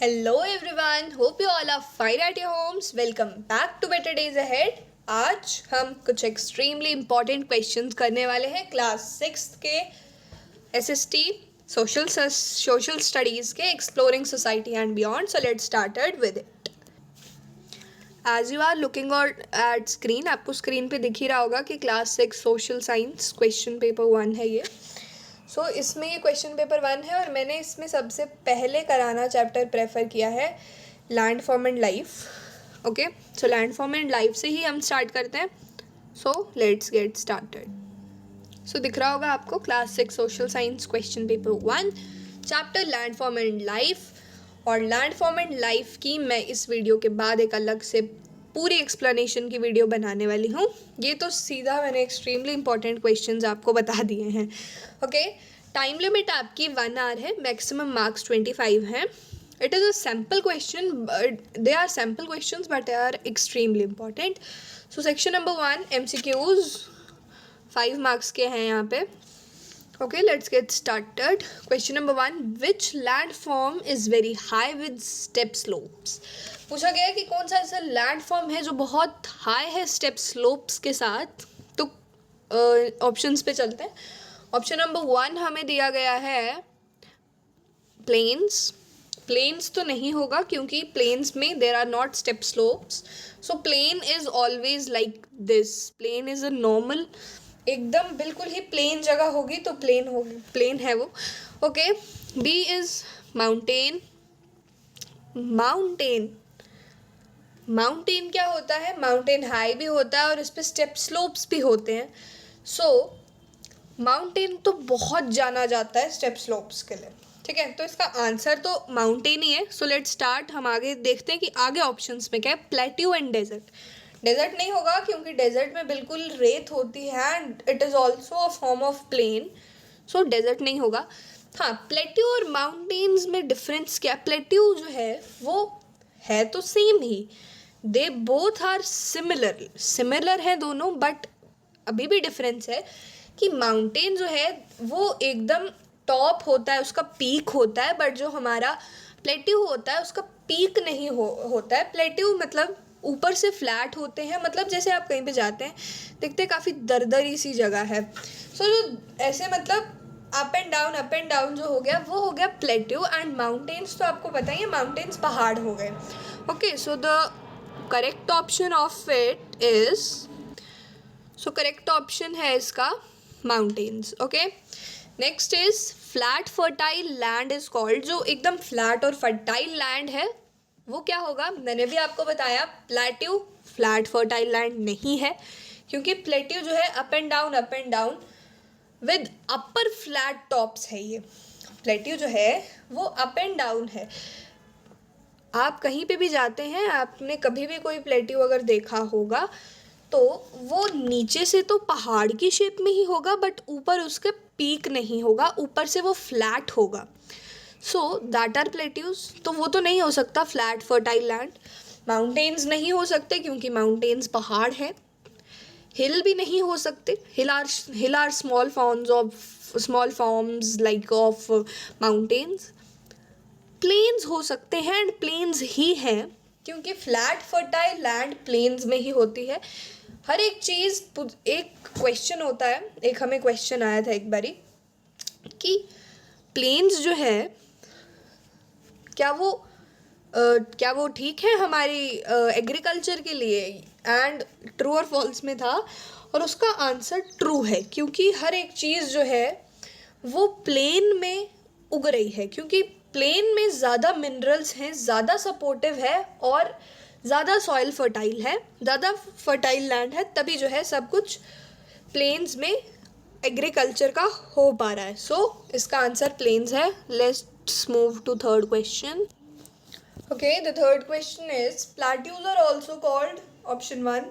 Hello everyone, hope you all are fine at your homes. Welcome back to Better Days Ahead. आज हम कुछ extremely important questions करने वाले हैं class 6 के एसएसटी सोशल स्टडीज़ के exploring society and beyond. So let's started with it. As you are looking at screen, आपको screen पे दिख ही रहा होगा कि class 6 social science question paper 1 है ये. सो इसमें ये क्वेश्चन पेपर 1 है और मैंने इसमें सबसे पहले कराना चैप्टर प्रेफर किया है land form and life. Okay, so land form and life से ही हम स्टार्ट करते हैं. So let's get started. So दिख रहा होगा आपको class 6 social science question paper 1 chapter land form and life. और लैंड फॉर्म एंड लाइफ की मैं इस वीडियो के बाद एक अलग से पूरी एक्सप्लेनेशन की वीडियो बनाने वाली हूँ. ये तो सीधा मैंने एक्सट्रीमली इंपॉर्टेंट क्वेश्चंस आपको बता दिए हैं. ओके, टाइम लिमिट आपकी 1 आवर है, मैक्सिमम मार्क्स 25 हैं. It is a sample question, they are sample questions but they are extremely important. So section number 1 MCQs 5 marks के हैं यहाँ पे. Okay, let's get started. Question number 1, which land form is very high with step slopes. पूछा गया कि कौन सा ऐसा लैंड फॉर्म है जो बहुत हाई है स्टेप स्लोप्स के साथ. तो ऑप्शंस पे चलते हैं. ऑप्शन नंबर 1 हमें दिया गया है प्लेन्स. प्लेन्स तो नहीं होगा क्योंकि प्लेन्स में there are not step slopes. So plain is always like this. Plain is a normal, एकदम बिल्कुल ही प्लेन जगह होगी तो प्लेन होगी, प्लेन है वो. Okay, B is mountain. Mountain क्या होता है? माउंटेन हाई भी होता है और इस पर स्टेप स्लोप्स भी होते हैं. सो माउंटेन तो बहुत जाना जाता है स्टेप स्लोप्स के लिए. ठीक है, तो इसका आंसर तो माउंटेन ही है. So let start. हम आगे देखते हैं कि आगे ऑप्शंस में क्या है. Plateau and desert. डेजर्ट नहीं होगा क्योंकि डेजर्ट में बिल्कुल रेत होती है and it is also a form of plain. So desert नहीं होगा. हाँ, प्लेट्यू और माउंटेन्स में डिफरेंस क्या? प्लेट्यू जो है वो है तो सेम ही, दे बोथ आर सिमिलर है दोनों, बट अभी भी डिफरेंस है कि माउंटेन जो है वो एकदम टॉप होता है, उसका पीक होता है, बट जो हमारा प्लेट्यू होता है उसका पीक नहीं होता है. प्लेट्यू मतलब ऊपर से फ्लैट होते हैं, मतलब जैसे आप कहीं पे जाते हैं देखते हैं काफ़ी दरदरी सी जगह है. सो जो ऐसे मतलब अप एंड डाउन जो हो गया वो हो गया प्लेट्यू. एंड माउंटेन्स तो आपको पता ही है, माउंटेन्स पहाड़ हो गए. Okay, so the correct option of it is, so correct option है इसका mountains. Okay, next is flat fertile land is called. जो एकदम फ्लैट और फर्टाइल लैंड है वो क्या होगा? मैंने भी आपको बताया प्लेट्यू फ्लैट फर्टाइल लैंड नहीं है क्योंकि प्लेट्यू जो है up and down with upper flat tops है. ये प्लेट्यू जो है वो अप एंड डाउन है. आप कहीं पे भी जाते हैं, आपने कभी भी कोई प्लेट्यू अगर देखा होगा तो वो नीचे से तो पहाड़ की शेप में ही होगा बट ऊपर उसके पीक नहीं होगा, ऊपर से वो फ्लैट होगा. So that are plateaus. तो वो तो नहीं हो सकता फ्लैट फर्टाइल लैंड. माउंटेन्स नहीं हो सकते क्योंकि माउंटेन्स पहाड़ है. हिल भी नहीं हो सकते. Hill are small forms like of mountains. Plains हो सकते हैं एंड प्लेन्स ही हैं क्योंकि फ्लैट फर्टाइल लैंड प्लेन्स में ही होती है. हर एक चीज़, एक क्वेश्चन होता है, एक हमें क्वेश्चन आया था एक बारी कि प्लेन्स जो है क्या वो ठीक है हमारी एग्रीकल्चर के लिए. एंड ट्रू और फॉल्स में था और उसका आंसर ट्रू है क्योंकि हर एक चीज़ जो है वो प्लेन में उग रही है क्योंकि प्लेन में ज़्यादा मिनरल्स हैं, ज़्यादा सपोर्टिव है और ज़्यादा सॉइल फर्टाइल है, ज़्यादा फर्टाइल लैंड है, तभी जो है सब कुछ प्लेन्स में एग्रीकल्चर का हो पा रहा है. सो इसका आंसर प्लेन्स है. Let's move to third question. Okay, the third question is plateaus are also called. Option 1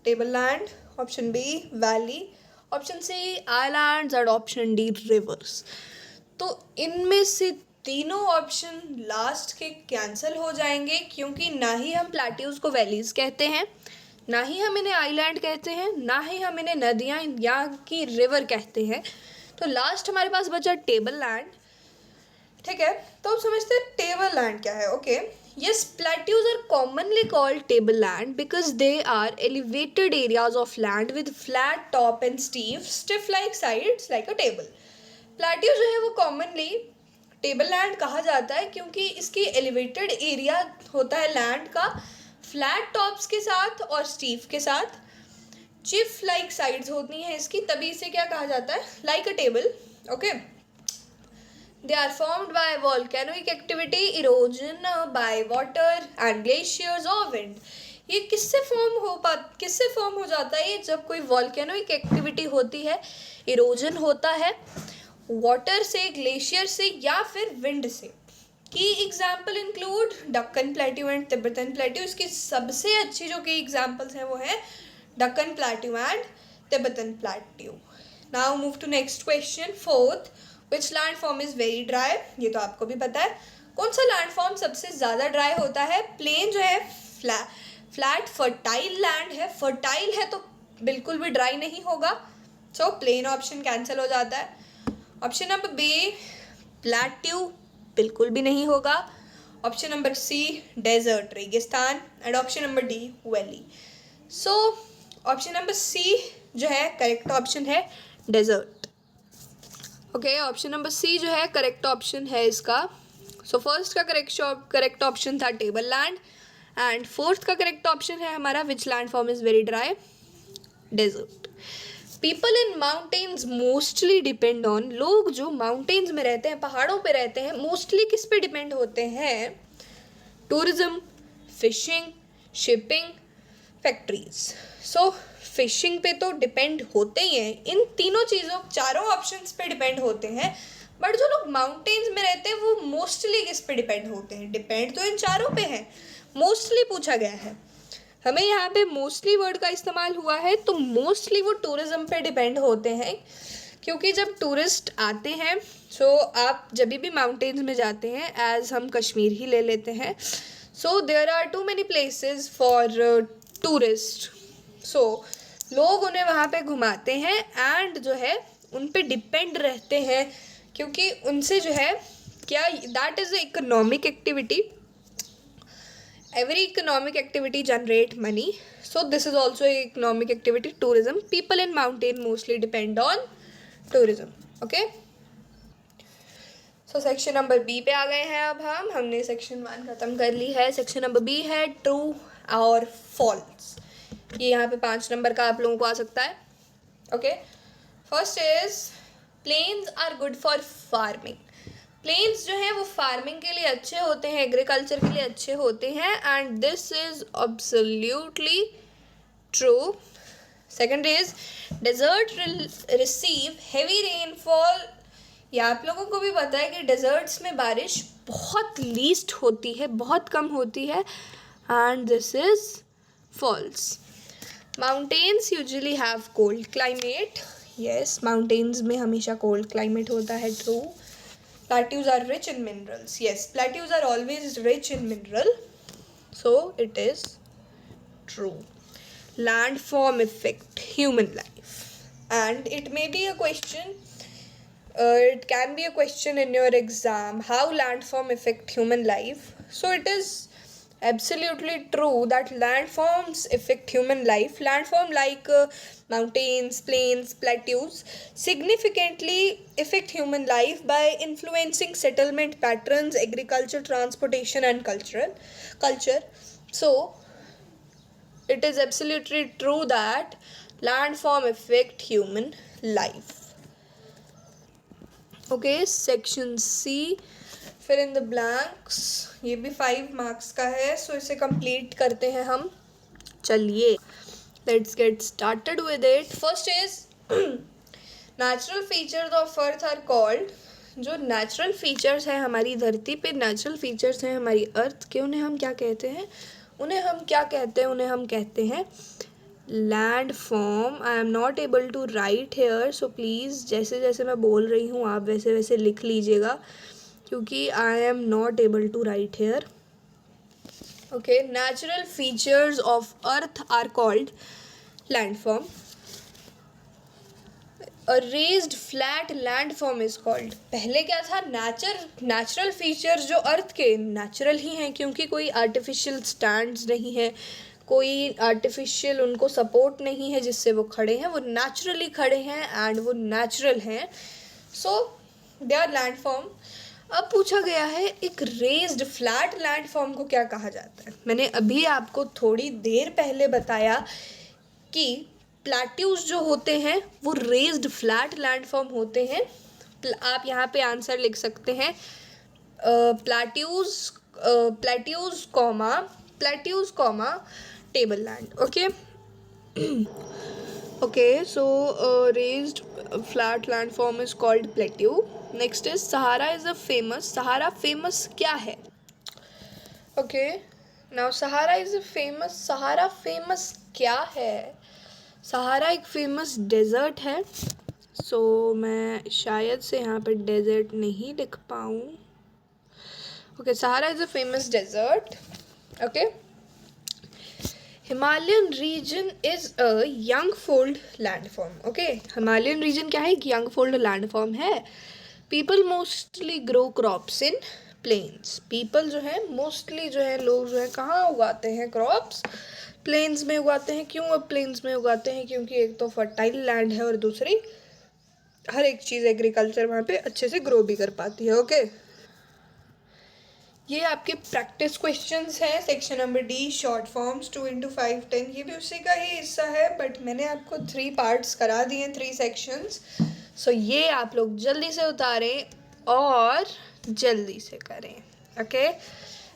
table land, option B valley, option C islands and option D rivers. तो इनमें से तीनों ऑप्शन लास्ट के cancel हो जाएंगे क्योंकि ना ही हम प्लेट्यूज को वैलीज कहते हैं, ना ही हम इन्हें आइलैंड कहते हैं, ना ही हम इन्हें नदियाँ या की रिवर कहते हैं. तो लास्ट हमारे पास बचा टेबल लैंड. ठीक है, तो अब समझते हैं टेबललैंड क्या है? Okay, yes, plateaus are commonly called tableland because they are elevated areas of land with flat top and stiff like sides like a table. प्लाटियो जो है वो कॉमनली टेबल लैंड कहा जाता है क्योंकि इसकी एलिवेटेड एरिया होता है लैंड का, फ्लैट टॉप्स के साथ और स्टीफ के साथ, चिफ लाइक साइड्स होती हैं इसकी, तभी इसे क्या कहा जाता है? Like a table. Okay, they are formed by volcanic activity, erosion by water and glaciers or wind. ये किससे फॉर्म हो जाता है? ये जब कोई वॉल्केनोइक एक्टिविटी होती है, इरोजन होता है वाटर से, ग्लेशियर से या फिर विंड से. की example include Deccan plateau and Tibetan plateau. इसकी सबसे अच्छी जो की एग्जाम्पल्स हैं वो है Deccan plateau and Tibetan plateau. Now move to next question. Fourth, which land form is very dry. ये तो आपको भी पता है. कौन सा लैंड फॉर्म सबसे ज़्यादा ड्राई होता है? प्लेन जो है फ्लैट फर्टाइल लैंड है. फर्टाइल है तो बिल्कुल भी ड्राई नहीं होगा, सो प्लेन ऑप्शन कैंसिल हो जाता है. ऑप्शन नंबर बी प्लेट्यू बिल्कुल भी नहीं होगा. ऑप्शन नंबर सी डेजर्ट रेगिस्तान and option number D valley. So option number C जो है करेक्ट ऑप्शन है desert. Okay, option number C जो है करेक्ट ऑप्शन है इसका. सो फर्स्ट का करेक्ट ऑप्शन था टेबल लैंड एंड फोर्थ का करेक्ट ऑप्शन है हमारा which land form is very dry, desert. People in mountains mostly depend on. लोग जो माउंटेन्स में रहते हैं, पहाड़ों पे रहते हैं, मोस्टली किस पे डिपेंड होते हैं? Tourism, fishing, shipping, factories. So fishing पे तो डिपेंड होते ही हैं. इन तीनों चीज़ों, चारों ऑप्शंस पे डिपेंड होते हैं. बट जो लोग माउंटेन्स में रहते हैं वो मोस्टली किस पे डिपेंड होते हैं? डिपेंड तो इन चारों पे हैं. मोस्टली पूछा गया है, हमें यहाँ पे मोस्टली वर्ड का इस्तेमाल हुआ है, तो मोस्टली वो टूरिज्म पे डिपेंड होते हैं. क्योंकि जब टूरिस्ट आते हैं, सो आप जब भी माउंटेन्स में जाते हैं, एज हम कश्मीर ही ले लेते हैं, so there are too many places for tourist. So लोग उन्हें वहाँ पे घुमाते हैं एंड जो है उन पे डिपेंड रहते हैं क्योंकि उनसे जो है क्या, that is a economic activity. Every economic activity generate money, so this is also a economic activity, tourism. People in mountain mostly depend on tourism. Okay, so section number B पे आ गए हैं. अब हमने section 1 ख़त्म कर ली है. section number B है true और false. ये यहाँ पे 5 नंबर का आप लोगों को आ सकता है. Okay, first is plains are good for farming. Plains जो हैं वो फार्मिंग के लिए अच्छे होते हैं, एग्रीकल्चर के लिए अच्छे होते हैं and this is absolutely true. Second is desert receive heavy rainfall. ये आप लोगों को भी पता है कि डेजर्ट्स में बारिश बहुत लीस्ट होती है, बहुत कम होती है and this is false. Mountains usually have cold climate. Yes, mountains में हमेशा कोल्ड क्लाइमेट होता है. True. Plateaus are rich in minerals. Yes, plateaus are always rich in mineral. So it is true. Landform affect human life. And it may be a question, it can be a question in your exam, how landform affect human life. So it is absolutely true that landforms affect human life. Landform like mountains, plains, plateaus significantly affect human life by influencing settlement patterns, agriculture, transportation and culture. So it is absolutely true that landform affect human life. Okay, section C, फिर in the blanks. ये भी 5 marks का है, सो इसे complete करते हैं हम. चलिए let's get started with it. First is natural features of earth are called. जो नेचुरल फीचर्स हैं हमारी धरती पे, नेचुरल फीचर्स हैं हमारी अर्थ के, उन्हें हम क्या कहते हैं? उन्हें हम कहते हैं land form. I am not able to write here, so please जैसे जैसे मैं बोल रही हूँ आप वैसे वैसे लिख लीजिएगा क्योंकि I am not able to write here. Okay, natural features of earth are called landform. Raised flat landform is called. पहले क्या था, नेचुरल फीचर्स जो अर्थ के नेचुरल ही हैं, क्योंकि कोई आर्टिफिशियल स्टैंड्स नहीं है, कोई आर्टिफिशियल उनको सपोर्ट नहीं है जिससे वो खड़े हैं, वो नेचुरली खड़े हैं एंड वो नेचुरल हैं, सो दे आर लैंडफॉर्म। अब पूछा गया है एक रेज्ड फ्लैट लैंडफॉर्म को क्या कहा जाता है। मैंने अभी आपको थोड़ी देर पहले बताया कि प्लेट्यूज जो होते हैं वो रेज्ड फ्लैट लैंडफॉर्म होते हैं। आप यहाँ पे आंसर लिख सकते हैं plateaus comma table land. Okay okay, so raised flat landform is called plateau. Next is Sahara is a famous. Sahara famous क्या है? Okay, now Sahara is a famous. Sahara famous क्या है? सहारा एक फेमस डेजर्ट है। सो मैं शायद से यहाँ पर डेजर्ट नहीं लिख पाऊँ। Okay, Sahara is a famous desert. Okay, Himalayan region is a young fold landform. Okay, Himalayan region क्या है? एक यंग फोल्ड लैंडफॉर्म है। People mostly grow crops in plains. People जो है मोस्टली जो है लोग जो है कहाँ उगाते हैं क्रॉप्स? प्लेन्स में उगाते हैं। क्यों अब प्लेन्स में उगाते हैं? क्योंकि एक तो फर्टाइल लैंड है और दूसरी हर एक चीज़ एग्रीकल्चर वहाँ पे अच्छे से ग्रो भी कर पाती है। ओके, ये आपके प्रैक्टिस क्वेश्चंस हैं section number D, short forms 2 into 5 10। ये भी उसी का ही हिस्सा है, बट मैंने आपको 3 पार्ट्स करा दिए, 3 सेक्शंस। सो ये आप लोग जल्दी से उतारें और जल्दी से करें। ओके,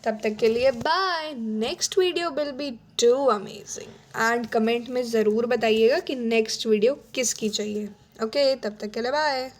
तब तक के लिए bye. Next video will be too amazing and comment में ज़रूर बताइएगा कि नेक्स्ट वीडियो किसकी चाहिए। ओके, तब तक के लिए बाय।